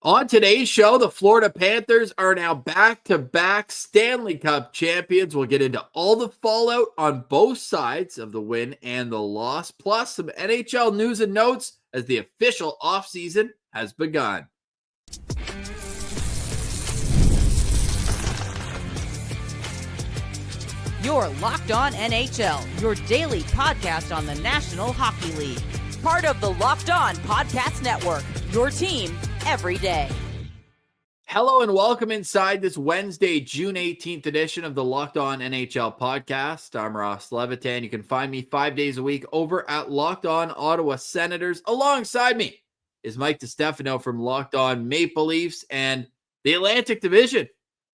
On today's show, the Florida Panthers are now back-to-back Stanley Cup champions. We'll get into all the fallout on both sides of the win and the loss, plus some NHL news and notes as the official offseason has begun. You're Locked On NHL, your daily podcast on the National Hockey League. Part of the Locked On Podcast Network, your team every day. Hello and welcome inside this Wednesday, June 18th edition of the Locked On NHL podcast. I'm Ross Levitan. You can find me 5 days a week over at Locked On Ottawa Senators. Alongside me is Mike DiStefano from Locked On Maple Leafs, and the Atlantic Division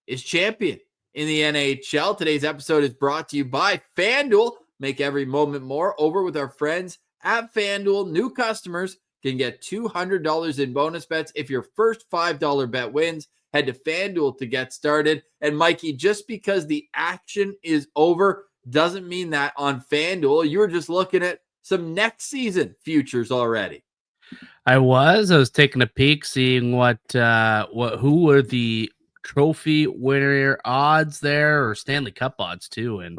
is champion in the NHL. Today's episode is brought to you by FanDuel. Make every moment more over with our friends at FanDuel. New customers can get $200 in bonus bets if your first $5 bet wins. Head to FanDuel to get started. And Mikey, just because the action is over doesn't mean that on FanDuel you're just looking at some next season futures already. I was taking a peek, seeing who were the trophy winner odds there, or Stanley Cup odds too. And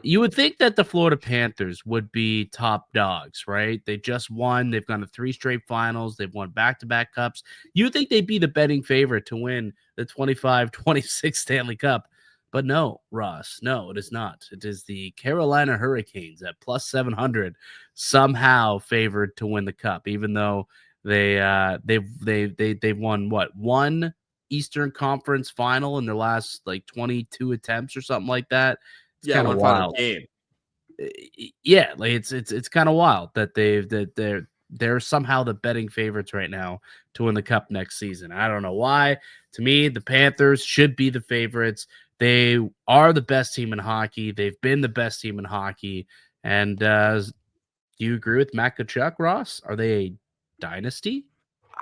you would think that the Florida Panthers would be top dogs, right? They just won. They've gone to 3 straight finals. They've won back-to-back cups. You would think they'd be the betting favorite to win the 25-26 Stanley Cup. But no, Ross, no, it is not. It is the Carolina Hurricanes at plus 700 somehow favored to win the cup, even though they've won one Eastern Conference final in their last 22 attempts or something like that. It's kind of wild. Game. Yeah, it's kind of wild that they're somehow the betting favorites right now to win the cup next season. I don't know why. To me, the Panthers should be the favorites. They are the best team in hockey. They've been the best team in hockey. And do you agree with Matt Tkachuk, Ross? Are they a dynasty?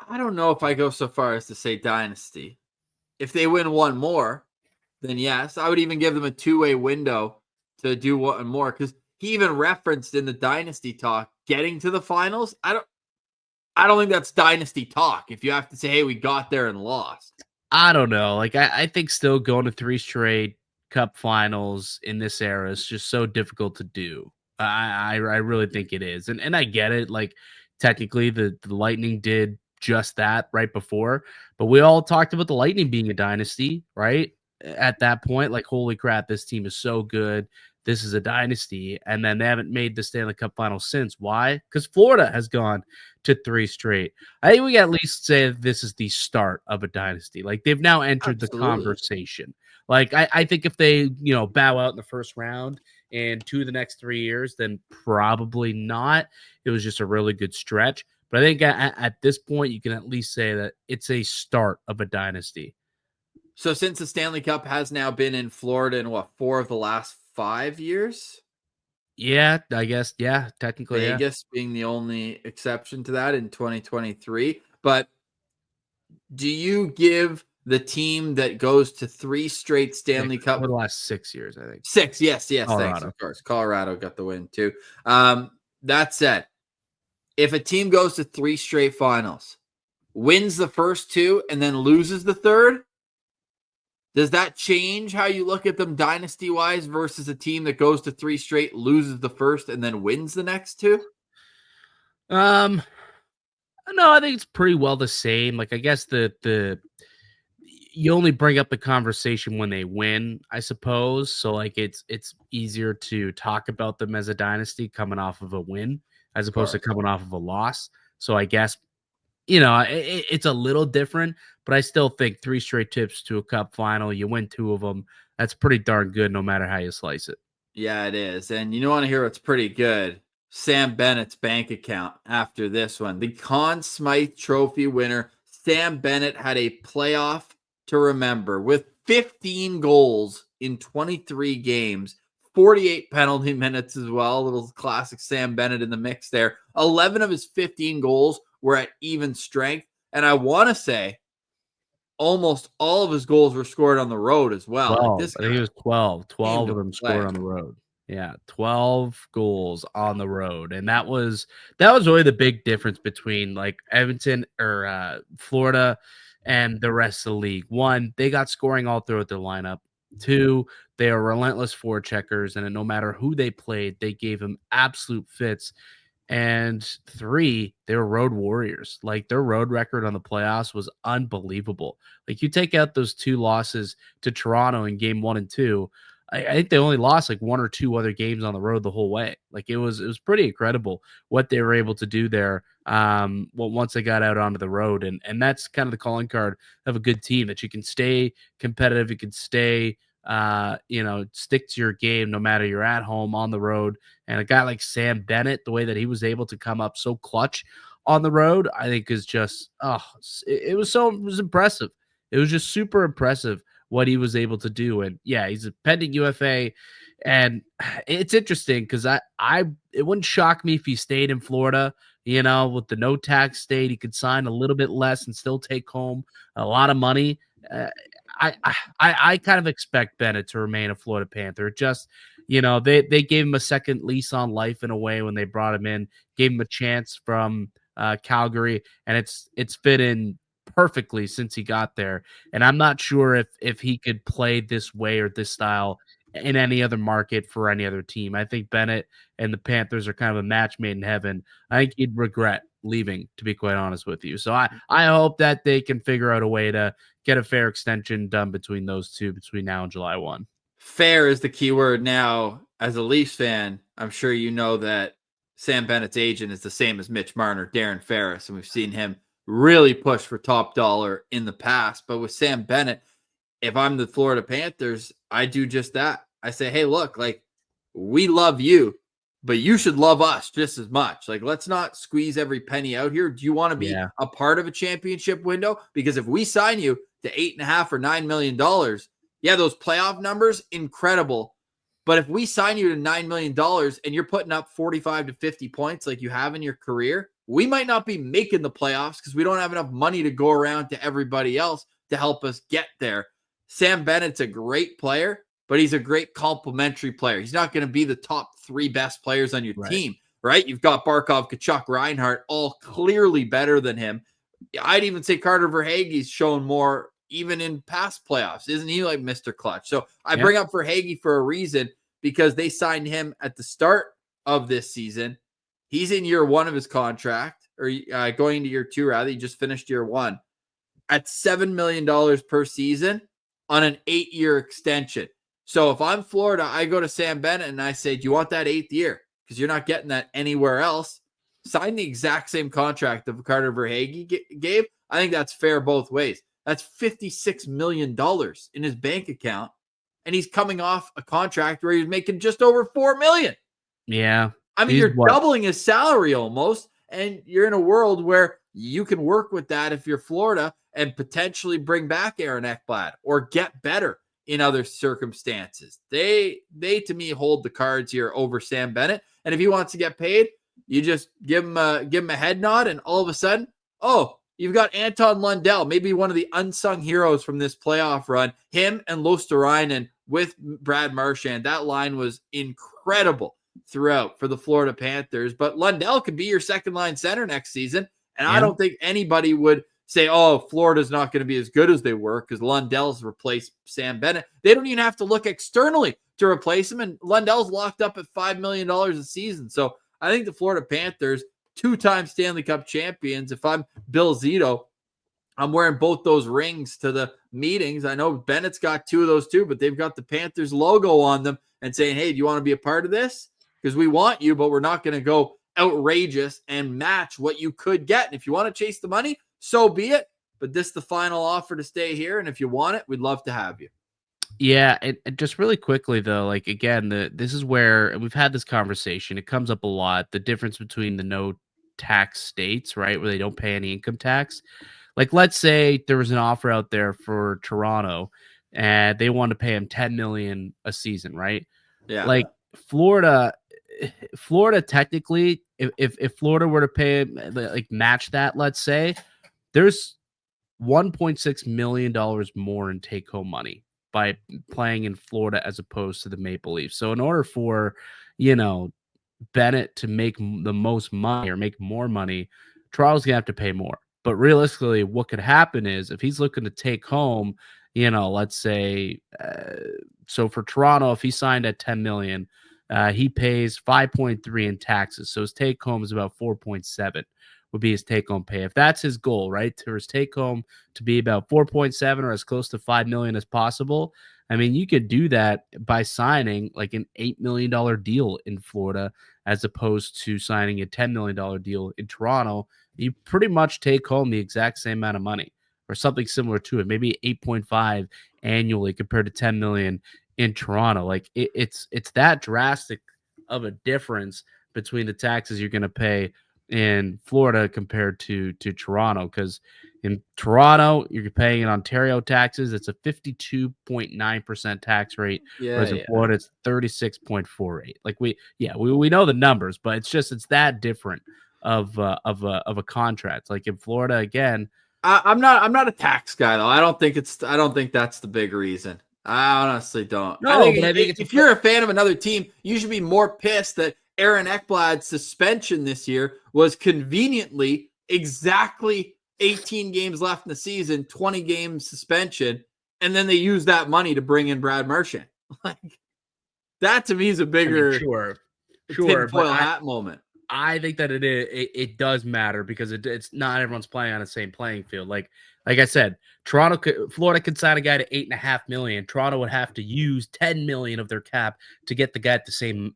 I don't know if I go so far as to say dynasty. If they win one more, then yes. I would even give them a 2-way window to do one more, because he even referenced in the dynasty talk getting to the finals. I don't think that's dynasty talk if you have to say, hey, we got there and lost. I don't know. I think still going to 3 straight cup finals in this era is just so difficult to do. I really think it is. And I get it. Technically the Lightning did just that right before, but we all talked about the Lightning being a dynasty, right? At that point, holy crap, this team is so good. This is a dynasty. And then they haven't made the Stanley Cup final since. Why? Because Florida has gone to 3 straight. I think we can at least say that this is the start of a dynasty. They've now entered the conversation. I think if they, bow out in the first round and 2 of the next 3 years, then probably not. It was just a really good stretch. But I think at this point, you can at least say that it's a start of a dynasty. So since the Stanley Cup has now been in Florida in 4 of the last 5 years? Yeah, I guess. Yeah, technically. Vegas being the only exception to that in 2023. But do you give the team that goes to 3 straight Stanley Cup over the last 6 years, I think. 6, yes, Colorado. Thanks, of course. Colorado got the win too. That said, if a team goes to 3 straight finals, wins the first 2, and then loses the third, does that change how you look at them dynasty-wise versus a team that goes to 3 straight, loses the first, and then wins the next 2? No, I think it's pretty well the same. I guess the you only bring up the conversation when they win, I suppose. So it's easier to talk about them as a dynasty coming off of a win as opposed to coming off of a loss. So I guess it's a little different, but I still think 3 straight trips to a cup final, you win 2 of them. That's pretty darn good no matter how you slice it. Yeah, it is. And you want to hear what's pretty good? Sam Bennett's bank account after this one. The Conn Smythe Trophy winner, Sam Bennett, had a playoff to remember with 15 goals in 23 games, 48 penalty minutes as well. A little classic Sam Bennett in the mix there. 11 of his 15 goals were at even strength. And I want to say almost all of his goals were scored on the road as well. 12. I think it was 12. 12 of them scored on the road. Yeah, 12 goals on the road. And that was really the big difference between Edmonton or Florida and the rest of the league. One, they got scoring all throughout their lineup. Two, they are relentless forecheckers, and no matter who they played, they gave them absolute fits. And three, they were road warriors. Like their road record on the playoffs was unbelievable. Like you take out those 2 losses to Toronto in game 1 and 2. I think they only lost like 1 or 2 other games on the road the whole way. Like it was pretty incredible what they were able to do there. Once they got out onto the road, and that's kind of the calling card of a good team, that you can stay competitive, you can stay stick to your game no matter you're at home, on the road. And a guy like Sam Bennett, the way that he was able to come up so clutch on the road, I think is just it was impressive. It was just super impressive what he was able to do. And yeah, he's a pending UFA, and it's interesting because it wouldn't shock me if he stayed in Florida. With the no tax state, he could sign a little bit less and still take home a lot of money. I kind of expect Bennett to remain a Florida Panther. Just, they gave him a second lease on life in a way when they brought him in, gave him a chance from Calgary, and it's fit in perfectly since he got there. And I'm not sure if he could play this way or this style in any other market for any other team. I think Bennett and the Panthers are kind of a match made in heaven. I think he'd regret leaving, to be quite honest with you. So I hope that they can figure out a way to get a fair extension done between those two between now and July 1. Fair is the key word. Now, as a Leafs fan, I'm sure you know that Sam Bennett's agent is the same as Mitch Marner, Darren Ferris, and we've seen him really push for top dollar in the past. But with Sam Bennett, if I'm the Florida Panthers, I do just that. I say, hey, look, like, we love you, but you should love us just as much. Like, let's not squeeze every penny out here. Do you want to be a part of a championship window? Because if we sign you to $8.5 or $9 million, yeah, those playoff numbers, incredible. But if we sign you to $9 million and you're putting up 45 to 50 points like you have in your career, we might not be making the playoffs because we don't have enough money to go around to everybody else to help us get there. Sam Bennett's a great player, but he's a great complementary player. He's not going to be the top 3 best players on your team, right? You've got Barkov, Kachuk, Reinhart, all clearly better than him. I'd even say Carter Verhaeghe's shown more even in past playoffs. Isn't he like Mr. Clutch? So I bring up Verhaeghe for a reason, because they signed him at the start of this season. He's in year 1 of his contract, or going into year 2, rather. He just finished year 1 at $7 million per season on an 8-year extension. So if I'm Florida, I go to Sam Bennett and I say, do you want that 8th year? Because you're not getting that anywhere else. Sign the exact same contract that Carter Verhaeghe gave. I think that's fair both ways. That's $56 million in his bank account. And he's coming off a contract where he's making just over $4 million. Yeah. I mean, you're doubling his salary almost. And you're in a world where you can work with that if you're Florida and potentially bring back Aaron Ekblad or get better in other circumstances. They to me hold the cards here over Sam Bennett. And if he wants to get paid, you just give him a head nod, and all of a sudden, you've got Anton Lundell, maybe one of the unsung heroes from this playoff run. Him and Luostarinen with Brad Marchand. That line was incredible throughout for the Florida Panthers. But Lundell could be your second line center next season. And I don't think anybody would say, Florida's not going to be as good as they were because Lundell's replaced Sam Bennett. They don't even have to look externally to replace him. And Lundell's locked up at $5 million a season. So I think the Florida Panthers, 2-time Stanley Cup champions, if I'm Bill Zito, I'm wearing both those rings to the meetings. I know Bennett's got 2 of those too, but they've got the Panthers logo on them and saying, hey, do you want to be a part of this? Because we want you, but we're not going to go outrageous and match what you could get. And if you want to chase the money, so be it. But this is the final offer to stay here. And if you want it, we'd love to have you. Yeah, and just really quickly though, like again, this is where we've had this conversation. It comes up a lot. The difference between the no tax states, right, where they don't pay any income tax. Like, let's say there was an offer out there for Toronto, and they wanted to pay him $10 million a season, right? Yeah. Like Florida technically, if Florida were to pay him, like match that, let's say, there's $1.6 million more in take-home money by playing in Florida as opposed to the Maple Leafs. So in order for, Bennett to make the most money or make more money, Toronto's going to have to pay more. But realistically, what could happen is if he's looking to take home, let's say, so for Toronto, if he signed at 10 million, he pays 5.3 in taxes. So his take home is about 4.7 would be his take home pay. If that's his goal, right? For his take home to be about 4.7 or as close to 5 million as possible. I mean, you could do that by signing like an $8 million deal in Florida, as opposed to signing a $10 million deal in Toronto. You pretty much take home the exact same amount of money or something similar to it, maybe 8.5 annually compared to 10 million in Toronto. Like it's that drastic of a difference between the taxes you're going to pay in Florida compared to Toronto, because in Toronto you're paying in Ontario taxes. It's a 52.9% tax rate, whereas in Florida it's 36.48. Like we know the numbers, but it's that different of a contract. Like in Florida, again, I'm not a tax guy though. I don't think that's the big reason. I honestly don't. No, I but think if you're a fan of another team, you should be more pissed that Aaron Ekblad's suspension this year was conveniently exactly 18 games left in the season, 20 game suspension, and then they use that money to bring in Brad Marchand. Like that to me is a bigger sure, tinfoil hat moment. I think that it does matter because it's not everyone's playing on the same playing field. Like I said, Florida could sign a guy to $8.5 million. Toronto would have to use $10 million of their cap to get the guy at the same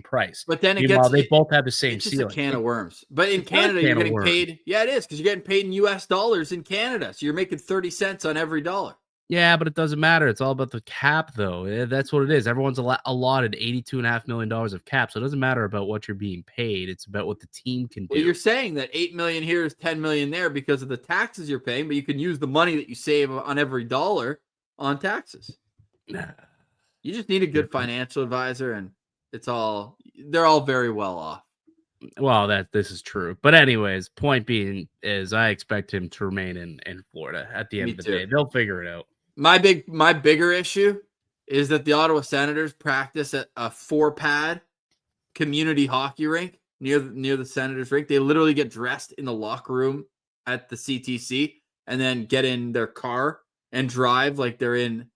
price. But then they both have the same it's just ceiling. a can of worms. But in Canada, you're getting paid. Yeah, it is, because you're getting paid in US dollars in Canada. So you're making 30 cents on every dollar. Yeah, but it doesn't matter. It's all about the cap, though. That's what it is. Everyone's allotted $82.5 million of cap, so it doesn't matter about what you're being paid. It's about what the team can do. Well, you're saying that $8 million here is $10 million there because of the taxes you're paying, but you can use the money that you save on every dollar on taxes. You just need a good financial advisor, and they're all very well off. Well, this is true. But anyways, point being is I expect him to remain in Florida at the end of the day. They'll figure it out. My bigger issue is that the Ottawa Senators practice at a 4-pad community hockey rink near the Senators rink. They literally get dressed in the locker room at the CTC and then get in their car and drive like they're in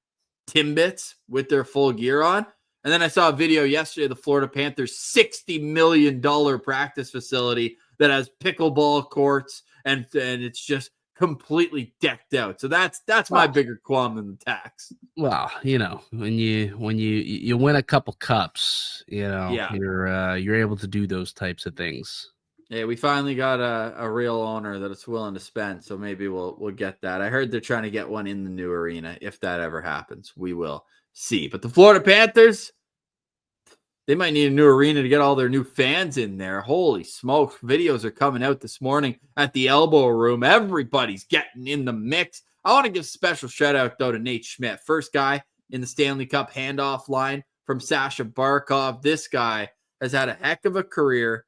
Timbits with their full gear on. And then I saw a video yesterday of the Florida Panthers $60 million practice facility that has pickleball courts and it's just completely decked out. So that's my bigger qualm than the tax. Well, when you win a couple cups, you're able to do those types of things. Yeah, we finally got a real owner that is willing to spend, so maybe we'll get that. I heard they're trying to get one in the new arena. If that ever happens, we will see. But the Florida Panthers, they might need a new arena to get all their new fans in there. Holy smokes. Videos are coming out this morning at the Elbow Room. Everybody's getting in the mix. I want to give a special shout out, though, to Nate Schmidt. First guy in the Stanley Cup handoff line from Sasha Barkov. This guy has had a heck of a career,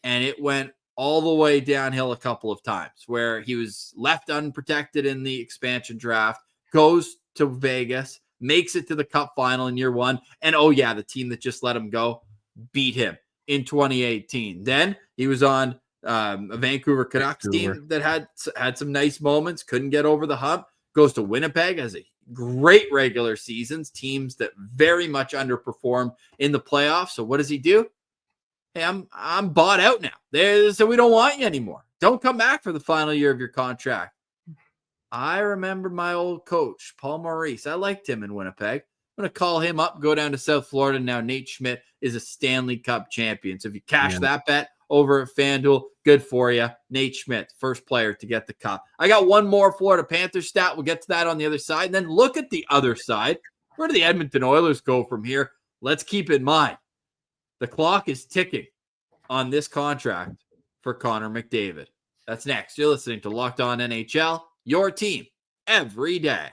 and it went all the way downhill a couple of times where he was left unprotected in the expansion draft, goes to Vegas, makes it to the Cup final in year one. And the team that just let him go beat him in 2018. Then he was on a Vancouver Canucks team that had some nice moments, couldn't get over the hump, goes to Winnipeg, has a great regular seasons, teams that very much underperformed in the playoffs. So what does he do? Hey, I'm bought out now. So we don't want you anymore. Don't come back for the final year of your contract. I remember my old coach, Paul Maurice. I liked him in Winnipeg. I'm going to call him up, go down to South Florida. Now Nate Schmidt is a Stanley Cup champion. So if you cash that bet over at FanDuel, good for you. Nate Schmidt, first player to get the cup. I got one more Florida Panthers stat. We'll get to that on the other side. And then look at the other side. Where do the Edmonton Oilers go from here? Let's keep in mind, the clock is ticking on this contract for Connor McDavid. That's next. You're listening to Locked On NHL. Your team every day.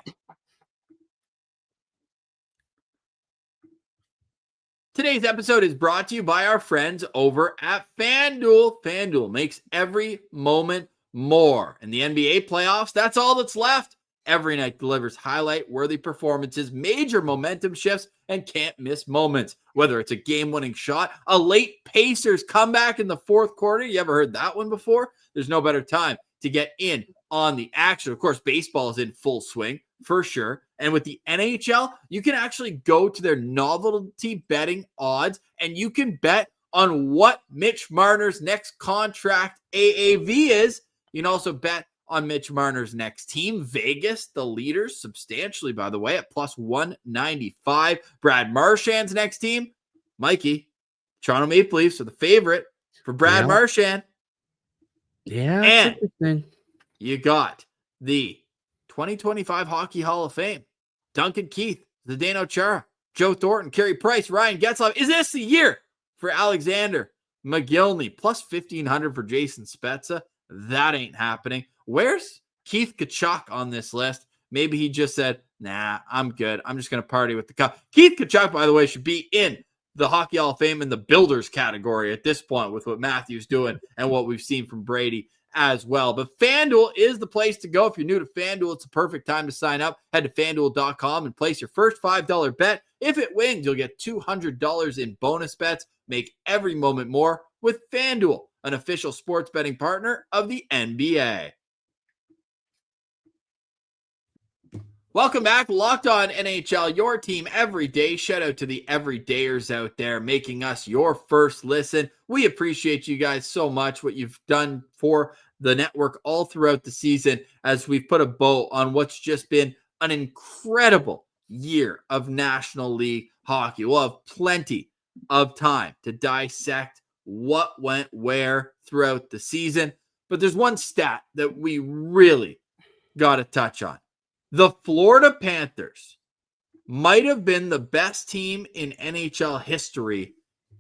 Today's episode is brought to you by our friends over at FanDuel. FanDuel makes every moment more. In the NBA playoffs, that's all that's left. Every night delivers highlight-worthy performances, major momentum shifts, and can't-miss moments. Whether it's a game-winning shot, a late Pacers comeback in the fourth quarter. You ever heard that one before? There's no better time to get in on the action. Of course, baseball is in full swing for sure. And with the NHL, you can actually go to their novelty betting odds and you can bet on what Mitch Marner's next contract AAV is. You can also bet on Mitch Marner's next team. Vegas, the leaders, substantially, by the way, at plus 195. Brad Marchand's next team, Mikey, Toronto Maple Leafs are the favorite for Brad Marchand. Yeah, and interesting. You got the 2025 Hockey Hall of Fame, Duncan Keith, Zdeno Chara, Joe Thornton, Carey Price, Ryan Getzlaf. Is this the year for Alexander McGillney? Plus 1,500 for Jason Spezza. That ain't happening. Where's Keith Tkachuk on this list? Maybe he just said, nah, I'm good. I'm just going to party with the cup. Keith Tkachuk, by the way, should be in the Hockey Hall of Fame in the builders category at this point with what Matthew's doing and what we've seen from Brady as well. But FanDuel is the place to go. If you're new to FanDuel, it's a perfect time to sign up. Head to FanDuel.com and place your first $5 bet. If it wins, you'll get $200 in bonus bets. Make every moment more with FanDuel, an official sports betting partner of the NBA. Welcome back. Locked On NHL, your team every day. Shout out to the everydayers out there making us your first listen. We appreciate you guys so much, what you've done for the network all throughout the season as we've put a bow on what's just been an incredible year of National League hockey. We'll have plenty of time to dissect what went where throughout the season. But there's one stat that we really got to touch on. The Florida Panthers might have been the best team in NHL history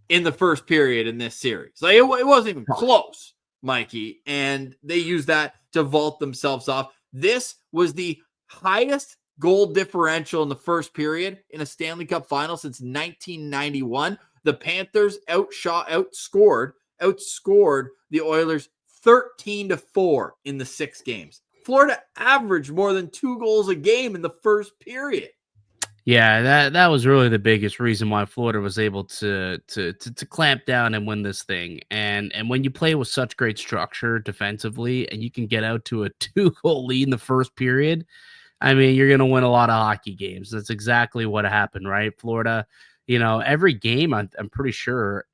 in the first period in this series. Like it wasn't even close, Mikey, and they used that to vault themselves off. This was the highest goal differential in the first period in a Stanley Cup final since 1991. The Panthers outscored the Oilers 13-4 in the 6 games. Florida averaged more than 2 goals a game in the first period. Yeah, that was really the biggest reason why Florida was able to clamp down and win this thing. And when you play with such great structure defensively and you can get out to a 2-goal lead in the first period, I mean, you're going to win a lot of hockey games. That's exactly what happened, right? Florida, every game, I'm pretty sure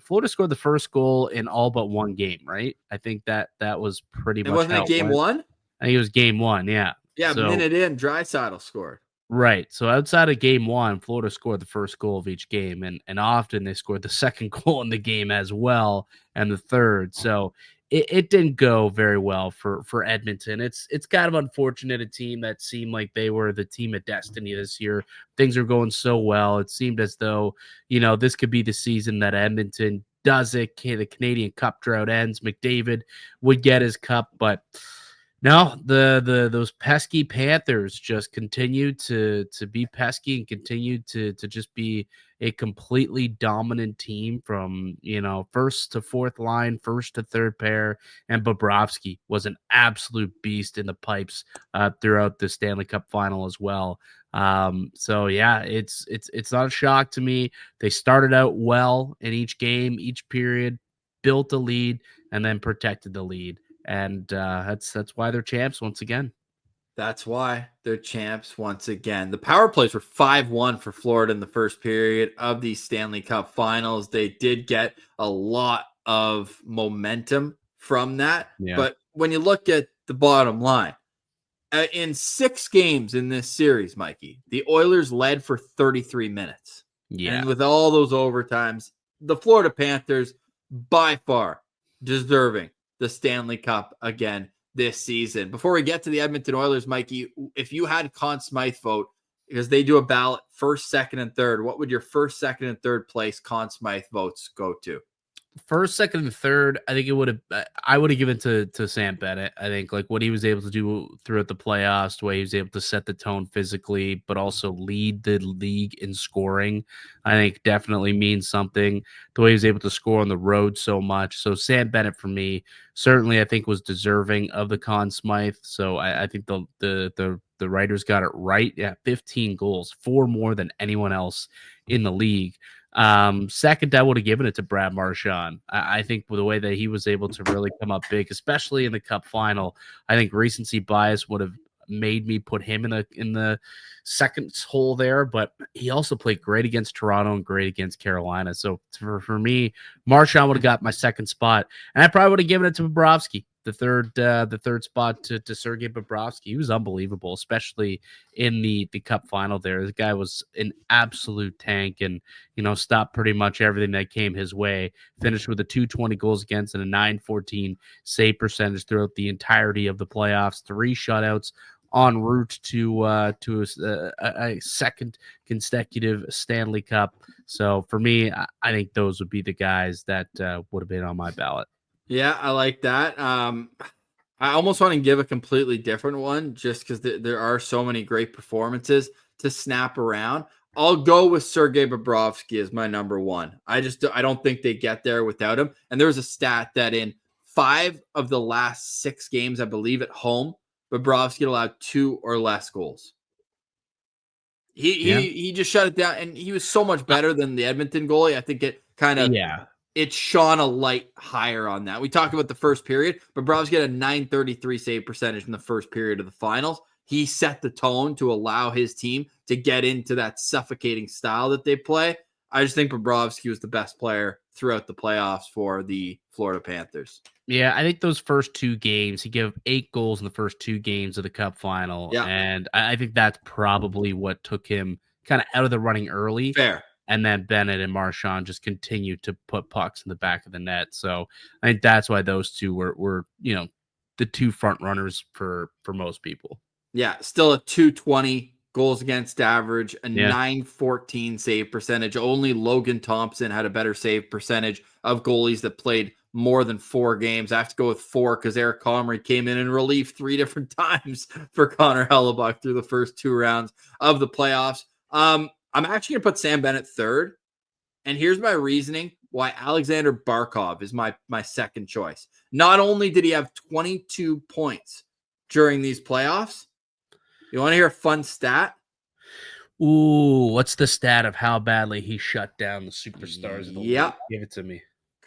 Florida scored the first goal in all but one game, right? I think that was pretty much. Wasn't it game one? I think it was game one, yeah. Yeah, so, minute in, Draisaitl scored. Right. So outside of game one, Florida scored the first goal of each game, and often they scored the second goal in the game as well, and the third. So it didn't go very well for Edmonton. It's kind of unfortunate, a team that seemed like they were the team of destiny this year. Things are going so well. It seemed as though, this could be the season that Edmonton does it. The Canadian Cup drought ends. McDavid would get his cup, but no, those pesky Panthers just continued to be pesky and continued to just be a completely dominant team from, first to fourth line, first to third pair. And Bobrovsky was an absolute beast in the pipes throughout the Stanley Cup final as well. So yeah, it's not a shock to me. They started out well in each game, each period, built a lead, and then protected the lead. And that's why they're champs once again. That's why they're champs once again. The power plays were 5-1 for Florida in the first period of the Stanley Cup finals. They did get a lot of momentum from that. Yeah. But when you look at the bottom line, in 6 games in this series, Mikey, the Oilers led for 33 minutes. Yeah. And with all those overtimes, the Florida Panthers by far deserving the Stanley Cup again this season. Before we get to the Edmonton Oilers, Mikey, if you had Conn Smythe vote, because they do a ballot first, second, and third, what would your first, second, and third place Conn Smythe votes go to? First, second, and third, I think I would have given to Sam Bennett. I think like what he was able to do throughout the playoffs, the way he was able to set the tone physically, but also lead the league in scoring, I think definitely means something. The way he was able to score on the road so much. So Sam Bennett for me, certainly I think was deserving of the Conn Smythe. So I think the writers got it right. Yeah, 15 goals, 4 more than anyone else in the league. Second, I would have given it to Brad Marchand. I think with the way that he was able to really come up big, especially in the Cup final, I think recency bias would have made me put him in the second hole there. But he also played great against Toronto and great against Carolina. So for me, Marchand would have got my second spot, and I probably would have given it to Bobrovsky. The third spot to Sergei Bobrovsky. He was unbelievable, especially in the Cup final there. The guy was an absolute tank and, stopped pretty much everything that came his way. Finished with a 220 goals against and a 914 save percentage throughout the entirety of the playoffs. 3 shutouts en route to a second consecutive Stanley Cup. So for me, I think those would be the guys that would have been on my ballot. Yeah, I like that. I almost want to give a completely different one just because there are so many great performances to snap around. I'll go with Sergei Bobrovsky as my number one. I don't think they get there without him. And there was a stat that in 5 of the last 6 games, I believe at home, Bobrovsky allowed 2 or less goals. He just shut it down, and he was so much better than the Edmonton goalie. I think it kind of it shone a light higher on that. We talked about the first period, but Bobrovsky had a 933 save percentage in the first period of the finals. He set the tone to allow his team to get into that suffocating style that they play. I just think Bobrovsky was the best player throughout the playoffs for the Florida Panthers. Yeah, I think those first 2 games, he gave 8 goals in the first 2 games of the Cup final. Yeah. And I think that's probably what took him kind of out of the running early. Fair. And then Bennett and Marchand just continued to put pucks in the back of the net. So I think that's why those two were the 2 front runners for most people. Yeah, still a 220 goals against average, a 914 save percentage. Only Logan Thompson had a better save percentage of goalies that played more than 4 games. I have to go with 4 because Eric Comrie came in relief 3 different times for Connor Hellebuck through the first 2 rounds of the playoffs. I'm actually going to put Sam Bennett third. And here's my reasoning why Alexander Barkov is my second choice. Not only did he have 22 points during these playoffs, you want to hear a fun stat? Ooh, what's the stat of how badly he shut down the superstars of the league? Give it to me.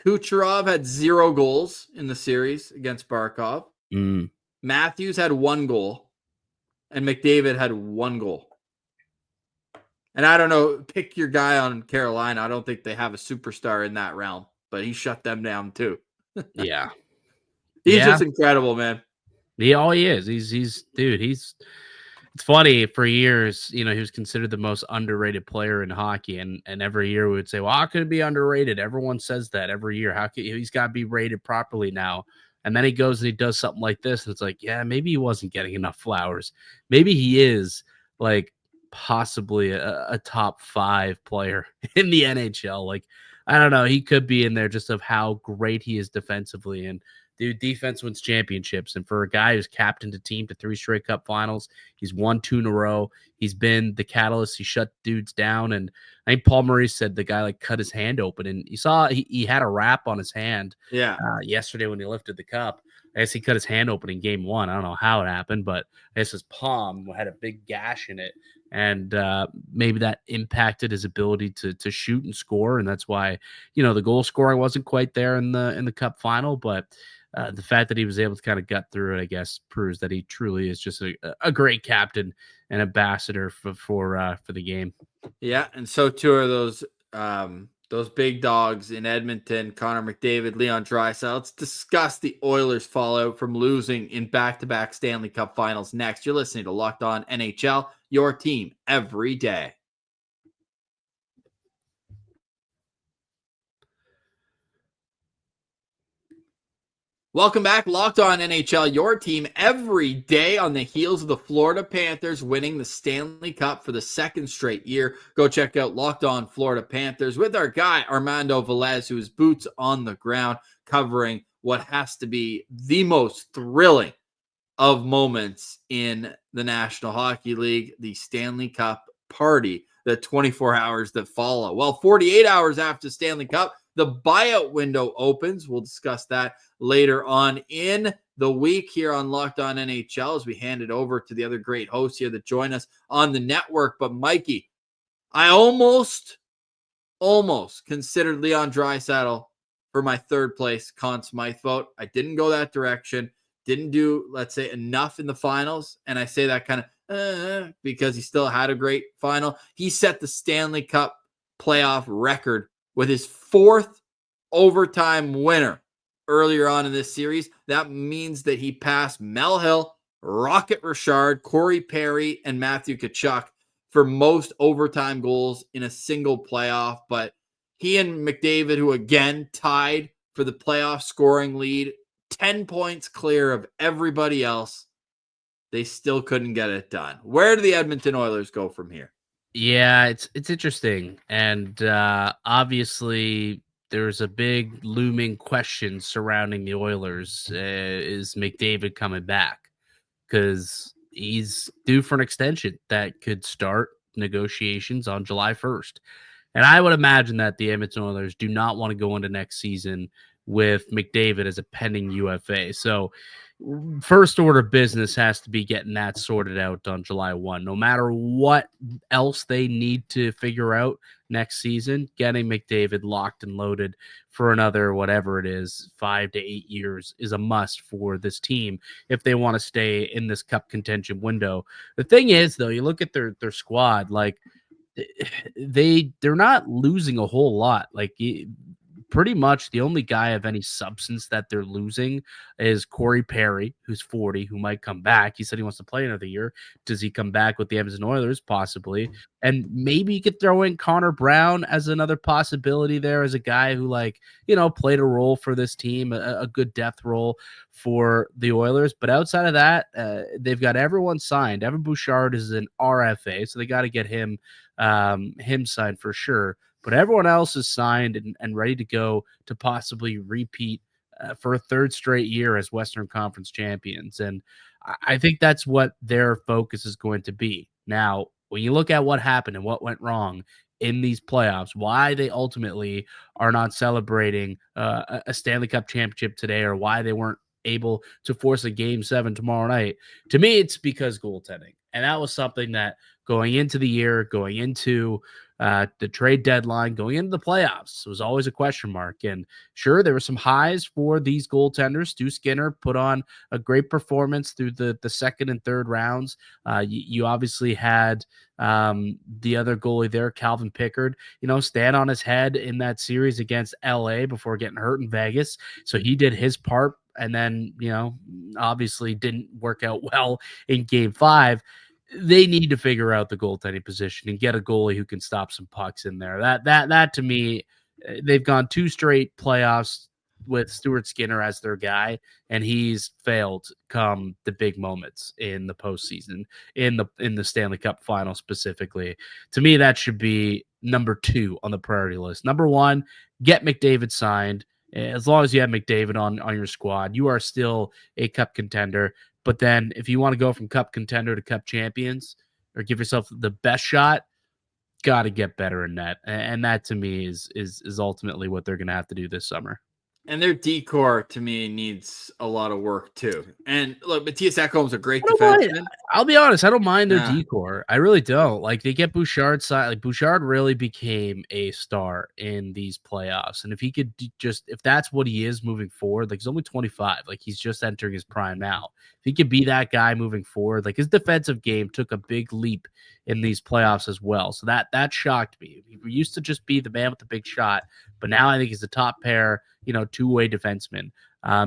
Kucherov had 0 goals in the series against Barkov. Matthews had 1 goal. And McDavid had 1 goal. And I don't know, pick your guy on Carolina. I don't think they have a superstar in that realm, but he shut them down too. Yeah. He's just incredible, man. He is. It's funny, for years, he was considered the most underrated player in hockey. And every year we would say, well, how could it be underrated? Everyone says that every year. How could he's got to be rated properly now? And then he goes and he does something like this. And it's like, yeah, maybe he wasn't getting enough flowers. Maybe he is like possibly a top 5 player in the NHL. Like, I don't know. He could be in there just of how great he is defensively. And dude, defense wins championships. And for a guy who's captained a team to 3 straight Cup finals, he's won 2 in a row. He's been the catalyst. He shut dudes down. And I think Paul Maurice said the guy cut his hand open. And you saw he had a wrap on his hand yesterday when he lifted the cup. I guess he cut his hand open in game 1. I don't know how it happened, but I guess his palm had a big gash in it. And maybe that impacted his ability to shoot and score. And that's why, the goal scoring wasn't quite there in the Cup final. But the fact that he was able to kind of gut through it, I guess, proves that he truly is just a great captain and ambassador for the game. Yeah, and so too are those big dogs in Edmonton, Connor McDavid, Leon Draisaitl. Let's discuss the Oilers' fallout from losing in back-to-back Stanley Cup finals next. You're listening to Locked On NHL, your team every day. Welcome back, Locked On NHL, your team every day on the heels of the Florida Panthers winning the Stanley Cup for the 2nd straight year. Go check out Locked On Florida Panthers with our guy, Armando Velez, who is boots on the ground, covering what has to be the most thrilling of moments in the National Hockey League, the Stanley Cup party, the 24 hours that follow. Well, 48 hours after Stanley Cup, the buyout window opens. We'll discuss that later on in the week here on Locked On NHL as we hand it over to the other great hosts here that join us on the network. But Mikey, I almost almost considered Leon Draisaitl for my third place Conn Smythe vote. I didn't go that direction. Didn't do, let's say, enough in the finals. And I say that kind of because he still had a great final. He set the Stanley Cup playoff record with his fourth overtime winner earlier on in this series. That means that he passed Mel Hill, Rocket Richard, Corey Perry, and Matthew Tkachuk for most overtime goals in a single playoff. But he and McDavid, who again tied for the playoff scoring lead, 10 points clear of everybody else, they still couldn't get it done. Where do the Edmonton Oilers go from here? Yeah, it's interesting. And obviously there's a big looming question surrounding the Oilers. Is McDavid coming back? Because he's due for an extension that could start negotiations on July 1st. And I would imagine that the Edmonton Oilers do not want to go into next season with McDavid as a pending UFA. So first order of business has to be getting that sorted out on July 1. No matter what else they need to figure out next season, getting McDavid locked and loaded for another, whatever it is, 5 to 8 years is a must for this team if they want to stay in this cup contention window. The thing is, though, you look at their squad, like they're not losing a whole lot. Like pretty much the only guy of any substance that they're losing is Corey Perry, who's 40, who might come back. He said he wants to play another year. Does he come back with the Edmonton Oilers? Possibly. And maybe you could throw in Connor Brown as another possibility there, as a guy who, like, you know, played a role for this team, a good depth role for the Oilers. But outside of that, they've got everyone signed. Evan Bouchard is an RFA, so they got to get him signed for sure. But everyone else is signed and ready to go to possibly repeat for a third straight year as Western Conference champions. And I think that's what their focus is going to be. Now, when you look at what happened and what went wrong in these playoffs, why they ultimately are not celebrating a Stanley Cup championship today, or why they weren't able to force a Game 7 tomorrow night, to me, it's because goaltending. And that was something that going into the year, going into the trade deadline, going into the playoffs, was always a question mark. And sure, there were some highs for these goaltenders. Stu Skinner put on a great performance through the second and third rounds. You obviously had the other goalie there, Calvin Pickard, stand on his head in that series against LA before getting hurt in Vegas. So he did his part, and then, obviously didn't work out well in Game 5. They need to figure out the goaltending position and get a goalie who can stop some pucks in there. That to me, they've gone 2 straight playoffs with Stuart Skinner as their guy, and he's failed come the big moments in the postseason, in the Stanley Cup final specifically. To me, that should be number 2 on the priority list. Number 1, get McDavid signed. As long as you have McDavid on your squad, you are still a cup contender. But then if you want to go from cup contender to cup champions, or give yourself the best shot, got to get better in net. And that to me is ultimately what they're going to have to do this summer. And their decor, to me, needs a lot of work, too. And look, Matthias Ekholm's a great defenseman. I'll be honest, I don't mind their decor. I really don't. Like, they get Bouchard side. Like, Bouchard really became a star in these playoffs. And if he could if that's what he is moving forward, like, he's only 25. Like, he's just entering his prime now. If he could be that guy moving forward, like, his defensive game took a big leap in these playoffs as well. So that shocked me. He used to just be the man with the big shot, but now I think he's the top pair, two-way defenseman.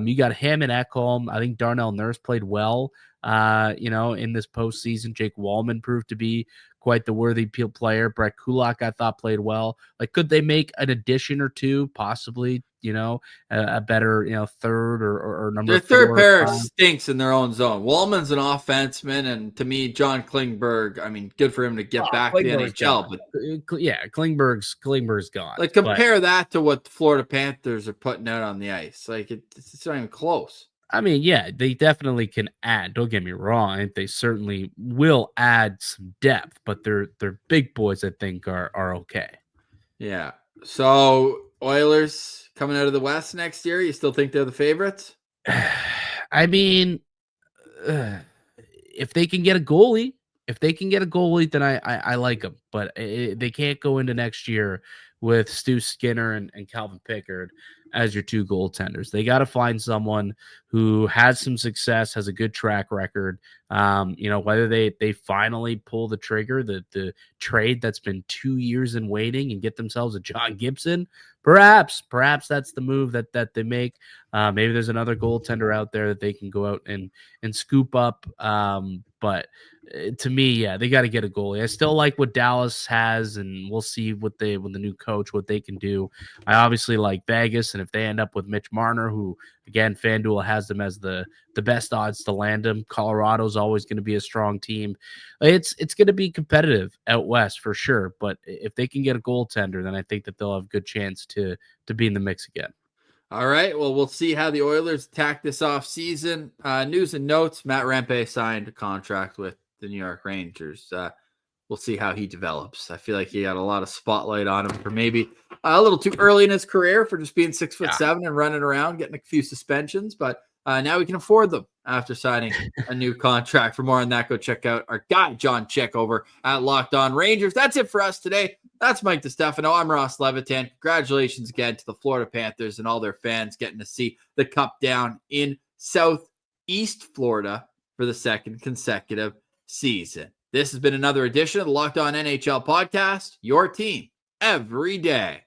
You got him and Ekholm. I think Darnell Nurse played well, in this postseason. Jake Wallman proved to be quite the worthy player. Brett Kulak, I thought, played well. Like, could they make an addition or two, possibly, a better, third or number 4? Their third pair stinks in their own zone. Wallman's an offenseman, and to me, John Klingberg, I mean, good for him to get back to the NHL. But yeah, Klingberg's gone. Like, compare that to what the Florida Panthers are putting out on the ice. Like, it's not even close. I mean, yeah, they definitely can add. Don't get me wrong. I think they certainly will add some depth, but they're big boys, I think, are okay. Yeah. So, Oilers coming out of the West next year, you still think they're the favorites? I mean, if they can get a goalie, then I like them. But they can't go into next year with Stu Skinner and Calvin Pickard as your two goaltenders. They got to find someone who has some success, has a good track record. Whether they finally pull the trigger, the trade that's been 2 years in waiting, and get themselves a John Gibson. Perhaps that's the move that they make. Maybe there's another goaltender out there that they can go out and scoop up. But to me, yeah, they got to get a goalie. I still like what Dallas has, and we'll see with the new coach what they can do. I obviously like Vegas, and if they end up with Mitch Marner, who again FanDuel has them as the best odds to land him. Colorado's always going to be a strong team. It's going to be competitive out west for sure. But if they can get a goaltender, then I think that they'll have a good chance to be in the mix again. All right. Well, we'll see how the Oilers attack this offseason. News and notes. Matt Rempe signed a contract with the New York Rangers. We'll see how he develops. I feel like he got a lot of spotlight on him for maybe a little too early in his career for just being 6'7" and running around, getting a few suspensions. But now we can afford them after signing a new contract. For more on that, go check out our guy, John Chick, over at Locked On Rangers. That's it for us today. That's Mike DiStefano. I'm Ross Levitan. Congratulations again to the Florida Panthers and all their fans getting to see the Cup down in Southeast Florida for the second consecutive season. This has been another edition of the Locked On NHL podcast, your team every day.